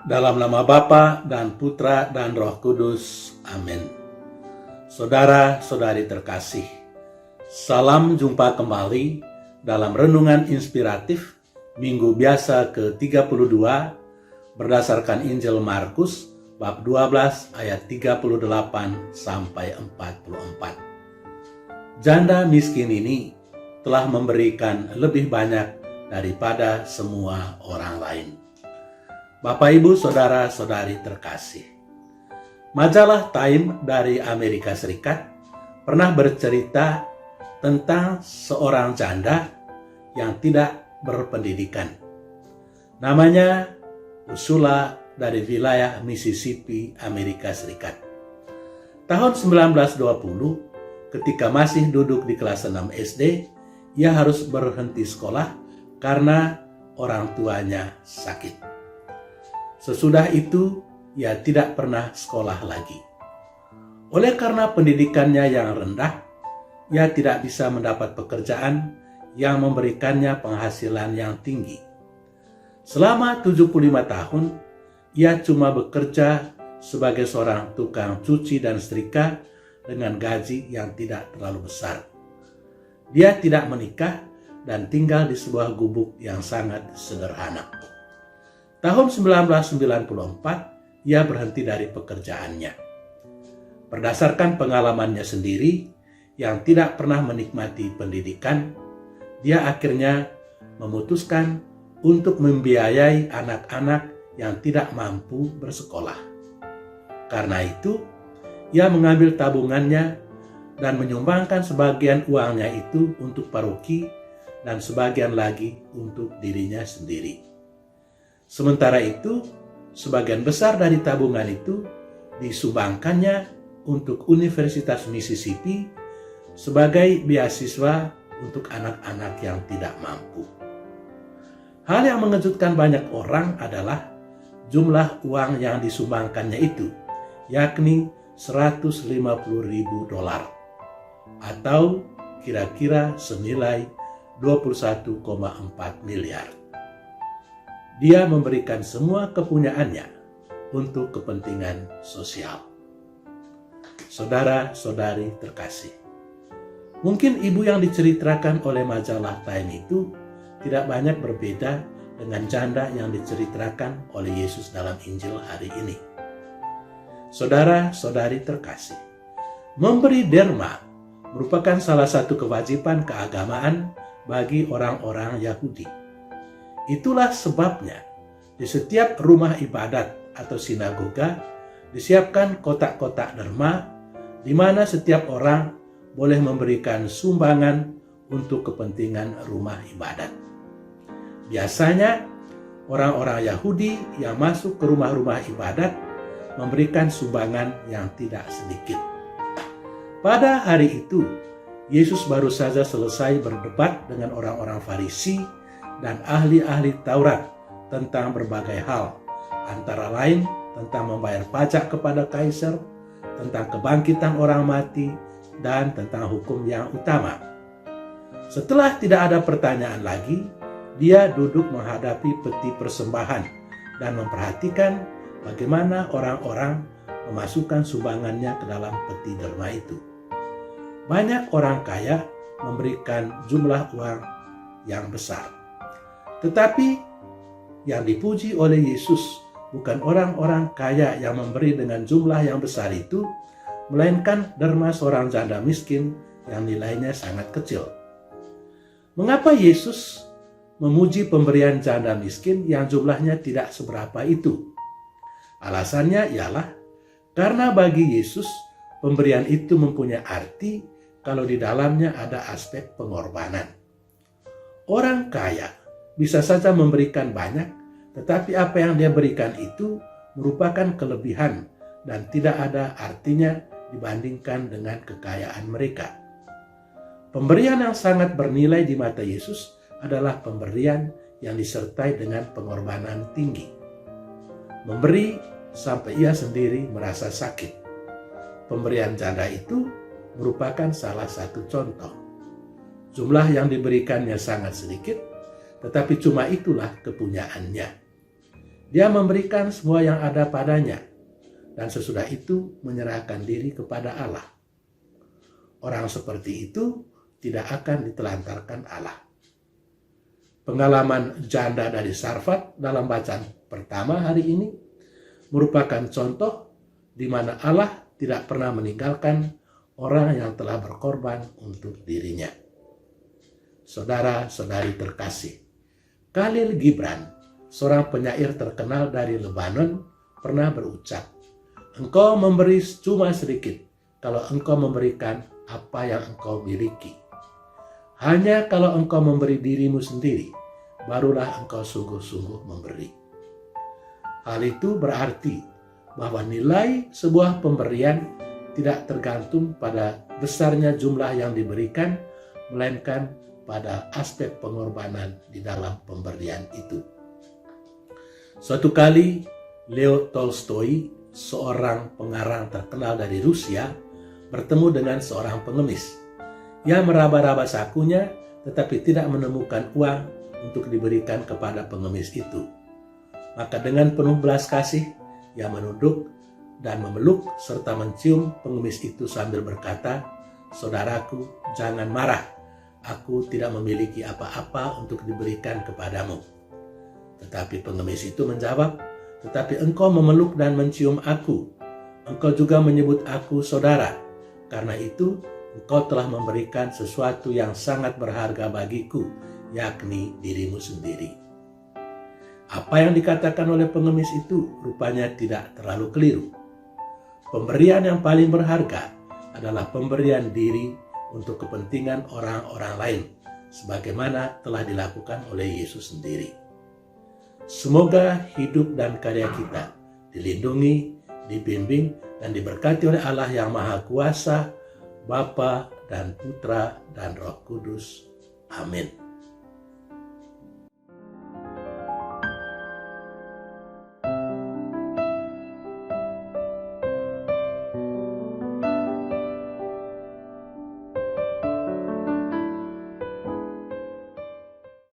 Dalam nama Bapa dan Putra dan Roh Kudus. Amin. Saudara-saudari terkasih, salam jumpa kembali dalam renungan inspiratif Minggu Biasa ke-32 berdasarkan Injil Markus bab 12 ayat 38 sampai 44. Janda miskin ini telah memberikan lebih banyak daripada semua orang lain. Bapak, Ibu, Saudara-saudari terkasih, majalah Time dari Amerika Serikat pernah bercerita tentang seorang janda yang tidak berpendidikan. Namanya Ursula dari wilayah Mississippi, Amerika Serikat. Tahun 1920, ketika masih duduk di kelas 6 SD, ia harus berhenti sekolah karena orang tuanya sakit. Sesudah itu, ia tidak pernah sekolah lagi. Oleh karena pendidikannya yang rendah, ia tidak bisa mendapat pekerjaan yang memberikannya penghasilan yang tinggi. Selama 75 tahun, ia cuma bekerja sebagai seorang tukang cuci dan setrika dengan gaji yang tidak terlalu besar. Dia tidak menikah dan tinggal di sebuah gubuk yang sangat sederhana. Tahun 1994, ia berhenti dari pekerjaannya. Berdasarkan pengalamannya sendiri yang tidak pernah menikmati pendidikan, dia akhirnya memutuskan untuk membiayai anak-anak yang tidak mampu bersekolah. Karena itu, ia mengambil tabungannya dan menyumbangkan sebagian uangnya itu untuk paroki dan sebagian lagi untuk dirinya sendiri. Sementara itu, sebagian besar dari tabungan itu disumbangkannya untuk Universitas Mississippi sebagai beasiswa untuk anak-anak yang tidak mampu. Hal yang mengejutkan banyak orang adalah jumlah uang yang disumbangkannya itu, yakni $150.000 atau kira-kira senilai 21,4 miliar. Dia memberikan semua kepunyaannya untuk kepentingan sosial. Saudara-saudari terkasih, mungkin ibu yang diceritakan oleh majalah Time itu tidak banyak berbeda dengan janda yang diceritakan oleh Yesus dalam Injil hari ini. Saudara-saudari terkasih, memberi derma merupakan salah satu kewajiban keagamaan bagi orang-orang Yahudi. Itulah sebabnya di setiap rumah ibadat atau sinagoga disiapkan kotak-kotak derma di mana setiap orang boleh memberikan sumbangan untuk kepentingan rumah ibadat. Biasanya orang-orang Yahudi yang masuk ke rumah-rumah ibadat memberikan sumbangan yang tidak sedikit. Pada hari itu, Yesus baru saja selesai berdebat dengan orang-orang Farisi dan ahli-ahli Taurat tentang berbagai hal, antara lain tentang membayar pajak kepada kaisar, tentang kebangkitan orang mati, dan tentang hukum yang utama. Setelah tidak ada pertanyaan lagi, dia duduk menghadapi peti persembahan dan memperhatikan bagaimana orang-orang memasukkan sumbangannya ke dalam peti derma itu. Banyak orang kaya memberikan jumlah uang yang besar. Tetapi yang dipuji oleh Yesus bukan orang-orang kaya yang memberi dengan jumlah yang besar itu, melainkan derma seorang janda miskin yang nilainya sangat kecil. Mengapa Yesus memuji pemberian janda miskin yang jumlahnya tidak seberapa itu? Alasannya ialah karena bagi Yesus pemberian itu mempunyai arti kalau di dalamnya ada aspek pengorbanan. Orang kaya bisa saja memberikan banyak, tetapi apa yang dia berikan itu merupakan kelebihan dan tidak ada artinya dibandingkan dengan kekayaan mereka. Pemberian yang sangat bernilai di mata Yesus adalah pemberian yang disertai dengan pengorbanan tinggi. Memberi sampai ia sendiri merasa sakit. Pemberian janda itu merupakan salah satu contoh. Jumlah yang diberikannya sangat sedikit, tetapi cuma itulah kepunyaannya. Dia memberikan semua yang ada padanya, dan sesudah itu menyerahkan diri kepada Allah. Orang seperti itu tidak akan ditelantarkan Allah. Pengalaman janda dari Sarfat dalam bacaan pertama hari ini merupakan contoh di mana Allah tidak pernah meninggalkan orang yang telah berkorban untuk dirinya. Saudara-saudari terkasih, Khalil Gibran, seorang penyair terkenal dari Lebanon, pernah berucap, "Engkau memberi cuma sedikit kalau engkau memberikan apa yang engkau miliki. Hanya kalau engkau memberi dirimu sendiri, barulah engkau sungguh-sungguh memberi." Hal itu berarti bahwa nilai sebuah pemberian tidak tergantung pada besarnya jumlah yang diberikan, melainkan pada aspek pengorbanan di dalam pemberian itu. Suatu kali, Leo Tolstoy, seorang pengarang terkenal dari Rusia, bertemu dengan seorang pengemis. Ia meraba-raba sakunya, tetapi tidak menemukan uang untuk diberikan kepada pengemis itu. Maka dengan penuh belas kasih, ia menunduk dan memeluk serta mencium pengemis itu sambil berkata, "Saudaraku, jangan marah. Aku tidak memiliki apa-apa untuk diberikan kepadamu." Tetapi pengemis itu menjawab, "Tetapi engkau memeluk dan mencium aku. Engkau juga menyebut aku saudara. Karena itu, engkau telah memberikan sesuatu yang sangat berharga bagiku, yakni dirimu sendiri." Apa yang dikatakan oleh pengemis itu rupanya tidak terlalu keliru. Pemberian yang paling berharga adalah pemberian diri untuk kepentingan orang-orang lain, sebagaimana telah dilakukan oleh Yesus sendiri. Semoga hidup dan karya kita dilindungi, dibimbing, dan diberkati oleh Allah yang Maha Kuasa, Bapa dan Putra dan Roh Kudus. Amin.